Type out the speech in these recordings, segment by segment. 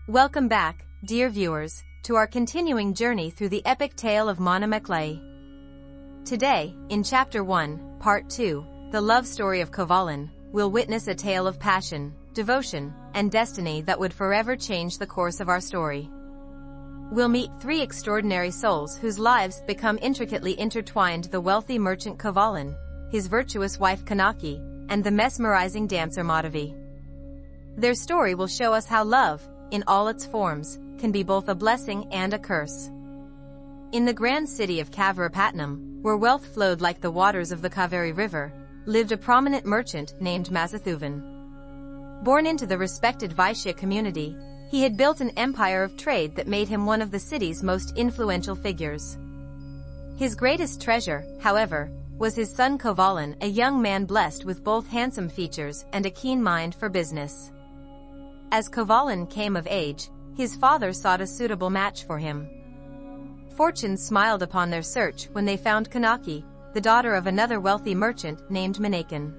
Welcome back, dear viewers, to our continuing journey through the epic tale of Manimekalai. Today, in Chapter 1, Part 2, the love story of Kovalan, we'll witness a tale of passion, devotion, and destiny that would forever change the course of our story. We'll meet three extraordinary souls whose lives become intricately intertwined: the wealthy merchant Kovalan, his virtuous wife Kannaki, and the mesmerizing dancer Madhavi. Their story will show us how love, in all its forms, can be both a blessing and a curse. In the grand city of Kavarapatnam, where wealth flowed like the waters of the Kaveri River, lived a prominent merchant named Masathuvan. Born into the respected Vaishya community, he had built an empire of trade that made him one of the city's most influential figures. His greatest treasure, however, was his son Kovalan, a young man blessed with both handsome features and a keen mind for business. As Kovalan came of age, his father sought a suitable match for him. Fortune smiled upon their search when they found Kannaki, the daughter of another wealthy merchant named Manimekalai.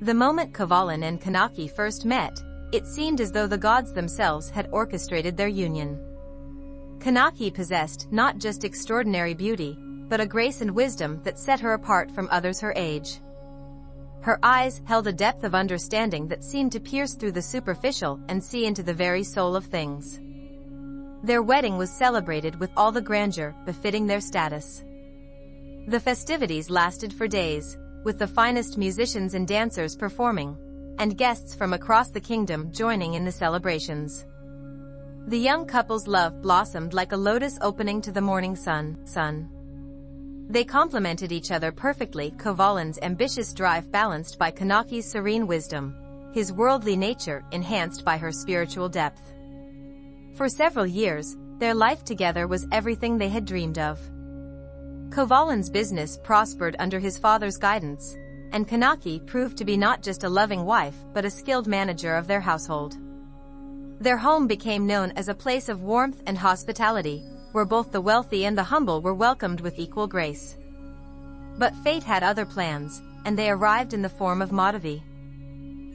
The moment Kovalan and Kannaki first met, it seemed as though the gods themselves had orchestrated their union. Kannaki possessed not just extraordinary beauty, but a grace and wisdom that set her apart from others her age. Her eyes held a depth of understanding that seemed to pierce through the superficial and see into the very soul of things. Their wedding was celebrated with all the grandeur befitting their status. The festivities lasted for days, with the finest musicians and dancers performing, and guests from across the kingdom joining in the celebrations. The young couple's love blossomed like a lotus opening to the morning sun. They complemented each other perfectly, Kovalan's ambitious drive balanced by Kannaki's serene wisdom, his worldly nature enhanced by her spiritual depth. For several years, their life together was everything they had dreamed of. Kovalan's business prospered under his father's guidance, and Kannaki proved to be not just a loving wife but a skilled manager of their household. Their home became known as a place of warmth and hospitality, where both the wealthy and the humble were welcomed with equal grace. But fate had other plans, and they arrived in the form of Madhavi.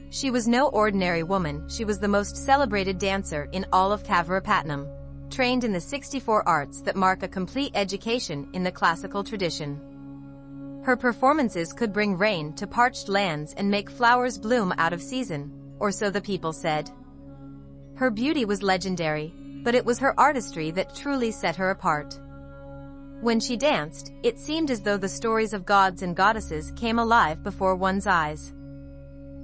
She was no ordinary woman. She was the most celebrated dancer in all of Kavarapatnam, trained in the 64 arts that mark a complete education in the classical tradition. Her performances could bring rain to parched lands and make flowers bloom out of season, or so the people said. Her beauty was legendary, but it was her artistry that truly set her apart. When she danced, it seemed as though the stories of gods and goddesses came alive before one's eyes.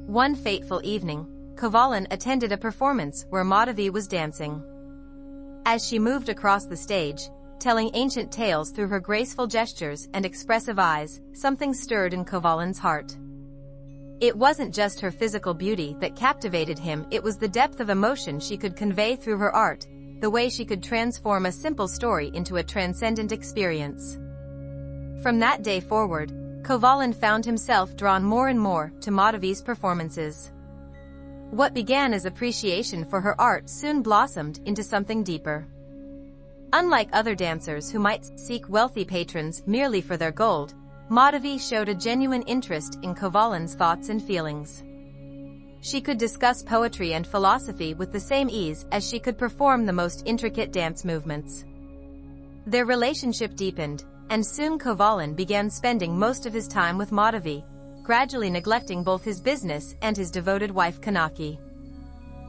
One fateful evening, Kovalan attended a performance where Madhavi was dancing. As she moved across the stage, telling ancient tales through her graceful gestures and expressive eyes, something stirred in Kovalan's heart. It wasn't just her physical beauty that captivated him, it was the depth of emotion she could convey through her art, the way she could transform a simple story into a transcendent experience. From that day forward, Kovalan found himself drawn more and more to Madhavi's performances. What began as appreciation for her art soon blossomed into something deeper. Unlike other dancers who might seek wealthy patrons merely for their gold, Madhavi showed a genuine interest in Kovalan's thoughts and feelings. She could discuss poetry and philosophy with the same ease as she could perform the most intricate dance movements. Their relationship deepened, and soon Kovalan began spending most of his time with Madhavi, gradually neglecting both his business and his devoted wife Kannaki.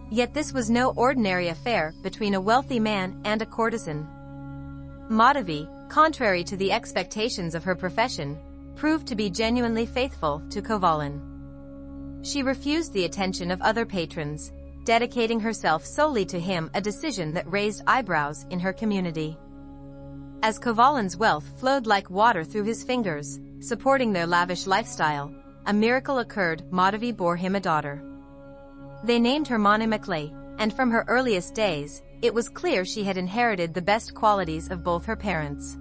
Yet this was no ordinary affair between a wealthy man and a courtesan. Madhavi, contrary to the expectations of her profession, proved to be genuinely faithful to Kovalan. She refused the attention of other patrons, dedicating herself solely to him, a decision that raised eyebrows in her community. As Kovalan's wealth flowed like water through his fingers, supporting their lavish lifestyle, a miracle occurred. Madhavi bore him a daughter. They named her Manimekalai, and from her earliest days, it was clear she had inherited the best qualities of both her parents.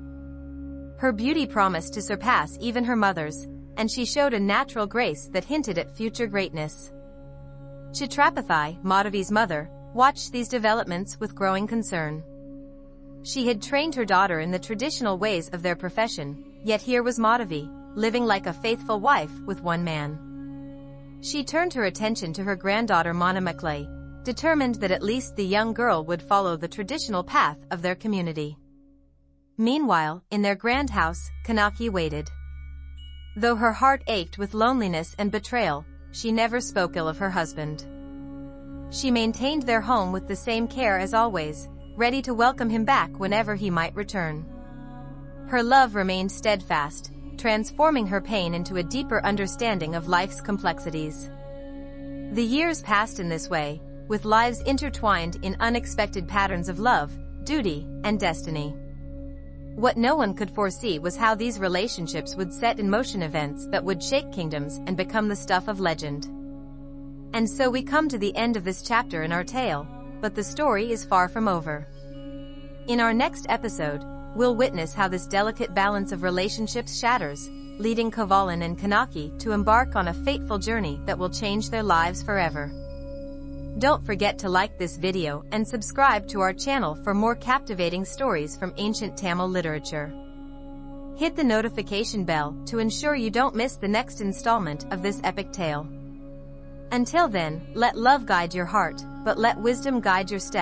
Her beauty promised to surpass even her mother's, and she showed a natural grace that hinted at future greatness. Chitrapathai, Madhavi's mother, watched these developments with growing concern. She had trained her daughter in the traditional ways of their profession, yet here was Madhavi, living like a faithful wife with one man. She turned her attention to her granddaughter Manimekalai, determined that at least the young girl would follow the traditional path of their community. Meanwhile, in their grand house, Kannaki waited. Though her heart ached with loneliness and betrayal, she never spoke ill of her husband. She maintained their home with the same care as always, ready to welcome him back whenever he might return. Her love remained steadfast, transforming her pain into a deeper understanding of life's complexities. The years passed in this way, with lives intertwined in unexpected patterns of love, duty, and destiny. What no one could foresee was how these relationships would set in motion events that would shake kingdoms and become the stuff of legend. And so we come to the end of this chapter in our tale, but the story is far from over. In our next episode, we'll witness how this delicate balance of relationships shatters, leading Kovalan and Kannaki to embark on a fateful journey that will change their lives forever. Don't forget to like this video and subscribe to our channel for more captivating stories from ancient Tamil literature. Hit the notification bell to ensure you don't miss the next installment of this epic tale. Until then, let love guide your heart, but let wisdom guide your steps.